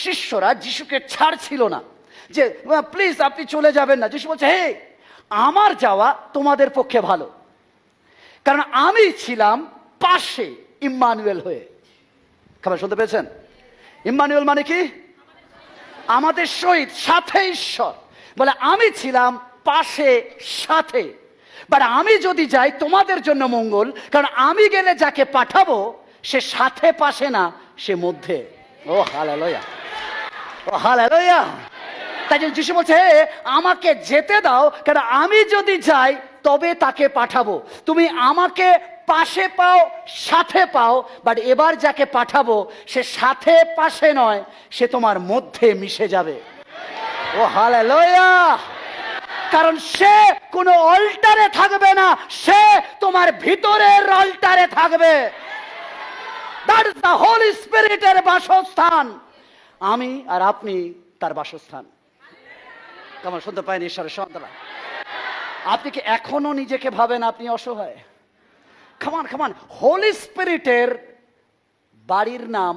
শিষ্যরা যিশুকে ছাড়ছিল না যে প্লিজ আপনি চলে যাবেন না। যিশু বলছে, হে, আমার যাওয়া তোমাদের পক্ষে ভালো, কারণ আমি ছিলাম পাশে ইম্মানুয়েল হয়ে। খাবার শুনতে পেয়েছেন? ইম্মানুয়েল মানে কি? আমাদের সহিত, সাথে ঈশ্বর। বলে আমি ছিলাম পাশে, সাথে। বাট আমি যদি যাই তোমাদের জন্য মঙ্গল, কারণ আমি গেলে যাকে পাঠাবো সে সাথে পাশে না, সে মধ্যে। ও হালেলুয়া, ও হালেলুয়া। তাই জন্য যিশু বলছে, আমাকে যেতে দাও, কারণ আমি যদি যাই তবে তাকে পাঠাবো। তুমি আমাকে পাশে পাও, সাথে পাও, বাট এবার যাকে পাঠাবো সে সাথে পাশে নয়, সে তোমার মধ্যে মিশে যাবে। ও হালেলুয়া। কারণ সে কোনো অল্টারে থাকবে না, সে তোমার ভিতরের অল্টারে থাকবে। দ্যাট ইজ দ্য হোলি স্পিরিটের বাসস্থান। আমি আর আপনি তার বাসস্থান। কেমন শুনতে পাইনি ঈশ্বরের সন্তানরা? আপনি কি এখনো নিজেকে ভাবেন আপনি অসহায়? কামান কামান, হোলি স্পিরিটের বাড়ির নাম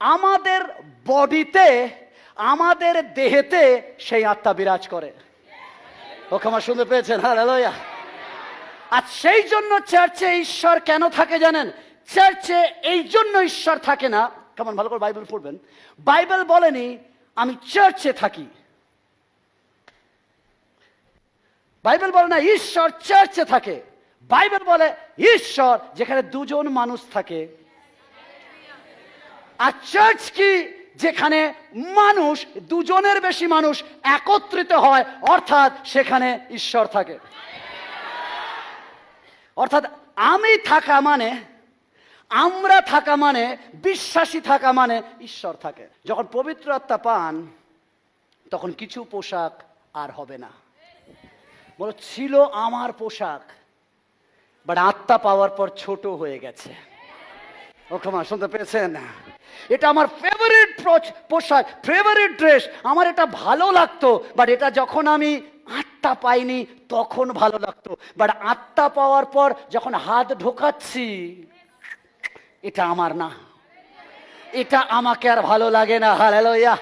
আমাদের বডিতে, আমাদের দেহেতে সেই আত্মা বিরাজ করে। ও কেমন শুনতে পেয়েছেন? হালেলুয়া। আর সেই জন্য চার্চে ঈশ্বর কেন থাকে জানেন? চার্চে এই জন্য ঈশ্বর থাকে না। কেমন ভালো করে বাইবেল পড়বেন। বাইবেল বলেনি আমি চার্চে থাকি। বাইবেল বলে না ঈশ্বর চার্চে থাকে। বাইবেল বলে ঈশ্বর যেখানে দুজন মানুষ থাকে। আর চার্চ কি? যেখানে মানুষ, দুজনের বেশি মানুষ একত্রিত হয়, অর্থাৎ সেখানে ঈশ্বর থাকে। অর্থাৎ আমি থাকা মানে, আমরা থাকা মানে, বিশ্বাসী থাকা মানে ঈশ্বর থাকে। যখন পবিত্র আত্মা পান তখন কিছু পোশাক আর হবে না। বলো, ছিল আমার পোশাক, বাট আত্মা পাওয়ার পর ছোট হয়ে গেছে। ও ক্ষমা শুনতে পেয়েছেন? এটা আমার ফেভারিট পোশাক, ফেভারিট ড্রেস, আমার এটা ভালো লাগতো, বাট এটা যখন আমি আত্মা পাইনি তখন ভালো লাগতো। বাট আত্মা পাওয়ার পর যখন হাত ঢোকাচ্ছি, এটা আমার না, এটা আমাকে আর ভালো লাগে না। হালেলুয়া।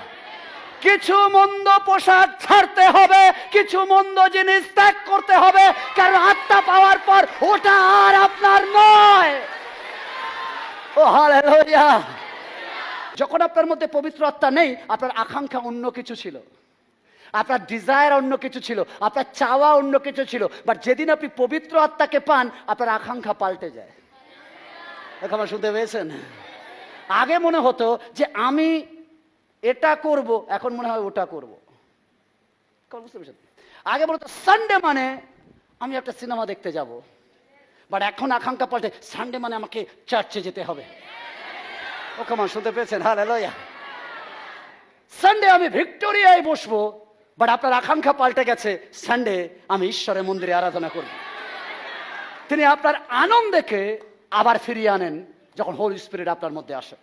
কিছু মন্দ পোশাক ছাড়তে হবে, কিছু মন্দ জিনিস ত্যাগ করতে হবে, কারণ আত্মা পাওয়ার পর ওটা আর আপনার নয়। ও হালেলুয়া। যখন আপনার মধ্যে পবিত্র আত্মা নেই, আপনার আকাঙ্ক্ষা অন্য কিছু ছিল, আপনার ডিজায়ার অন্য কিছু ছিল, আপনার চাওয়া অন্য কিছু ছিল। বাট যেদিন আপনি পবিত্র আত্মাকে পান, আপনার আকাঙ্ক্ষা পাল্টে যায়। এখন শুনতে পেয়েছেন? আগে মনে হতো যে আমি এটা করব, এখন মনে হয় ওটা করব। বুঝতে পেরেছেন? আগে বলতো সানডে মানে আমি একটা সিনেমা দেখতে যাব, বাট এখন আকাঙ্ক্ষা পাল্টে, সানডে মানে আমাকে চার্চে যেতে হবে। ও কেমন শুনতে পেয়েছেন? হালেলুয়া। সানডে আমি ভিক্টোরিয়ায় বসবো, বাট আপনার আকাঙ্ক্ষা পাল্টে গেছে, সানডে আমি ঈশ্বরের মন্দিরে আরাধনা করব। তিনি আপনার আনন্দকে আবার ফিরিয়ে আনেন যখন হোলি স্পিরিট আপনার মধ্যে আসে।